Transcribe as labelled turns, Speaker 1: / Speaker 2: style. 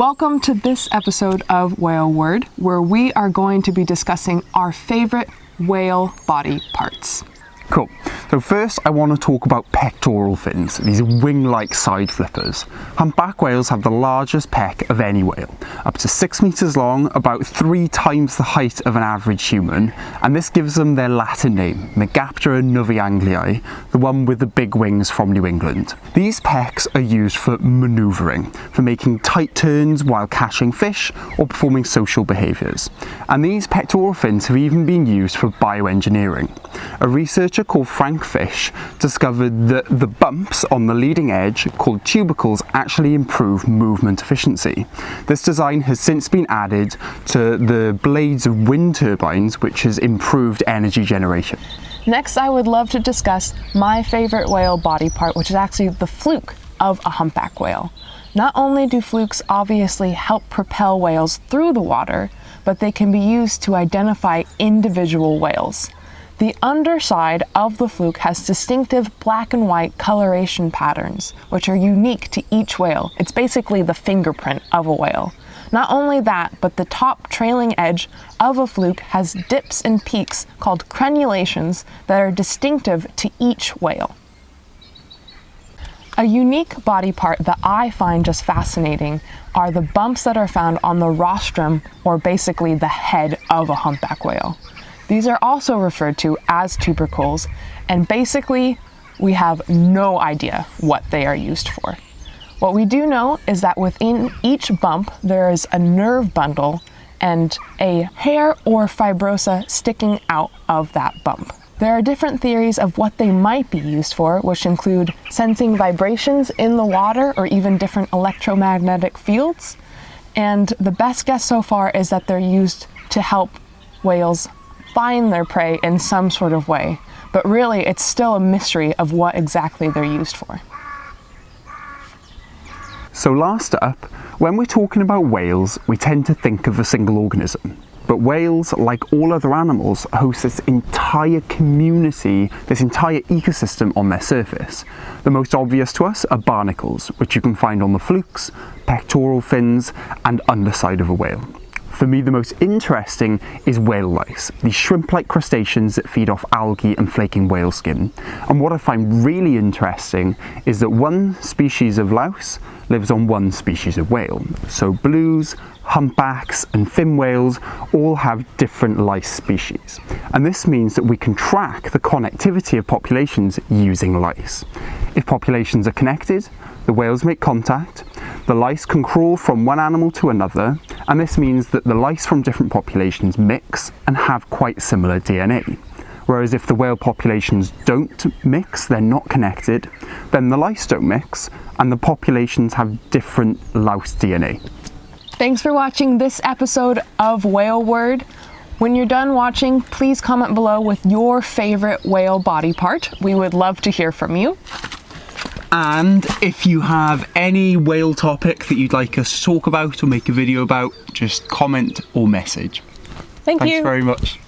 Speaker 1: Welcome to this episode of Whale Word, where we are going to be discussing our favorite whale body parts.
Speaker 2: Cool. So first I want to talk about pectoral fins, these wing-like side flippers. Humpback whales have the largest peck of any whale, up to 6 meters long, about 3 times the height of an average human, and this gives them their Latin name, Megaptera novaeanglii, the one with the big wings from New England. These pecks are used for manoeuvring, for making tight turns while catching fish or performing social behaviours. And these pectoral fins have even been used for bioengineering. A researcher called Frank Fish discovered that the bumps on the leading edge, called tubercles, actually improve movement efficiency. This design has since been added to the blades of wind turbines, which has improved energy generation.
Speaker 1: Next, I would love to discuss my favorite whale body part, which is actually the fluke of a humpback whale. Not only do flukes obviously help propel whales through the water, but they can be used to identify individual whales. The underside of the fluke has distinctive black and white coloration patterns, which are unique to each whale. It's basically the fingerprint of a whale. Not only that, but the top trailing edge of a fluke has dips and peaks called crenulations that are distinctive to each whale. A unique body part that I find just fascinating are the bumps that are found on the rostrum, or basically the head of a humpback whale. These are also referred to as tubercles, and basically we have no idea what they are used for. What we do know is that within each bump there is a nerve bundle and a hair or fibrosa sticking out of that bump. There are different theories of what they might be used for, which include sensing vibrations in the water or even different electromagnetic fields. And the best guess so far is that they're used to help whales find their prey in some sort of way, but really it's still a mystery of what exactly they're used for.
Speaker 2: So last up, when we're talking about whales, we tend to think of a single organism. But whales, like all other animals, host this entire community, this entire ecosystem on their surface. The most obvious to us are barnacles, which you can find on the flukes, pectoral fins, and underside of a whale. For me, the most interesting is whale lice, these shrimp-like crustaceans that feed off algae and flaking whale skin. And what I find really interesting is that one species of louse lives on one species of whale. So blues, humpbacks, and fin whales all have different lice species. And this means that we can track the connectivity of populations using lice. If populations are connected, the whales make contact, the lice can crawl from one animal to another, and this means that the lice from different populations mix and have quite similar DNA. Whereas if the whale populations don't mix, they're not connected, then the lice don't mix, and the populations have different louse DNA.
Speaker 1: Thanks for watching this episode of Whale Word. When you're done watching, please comment below with your favorite whale body part. We would love to hear from you.
Speaker 2: And if you have any whale topic that you'd like us to talk about or make a video about, just comment or message.
Speaker 1: Thanks
Speaker 2: very much.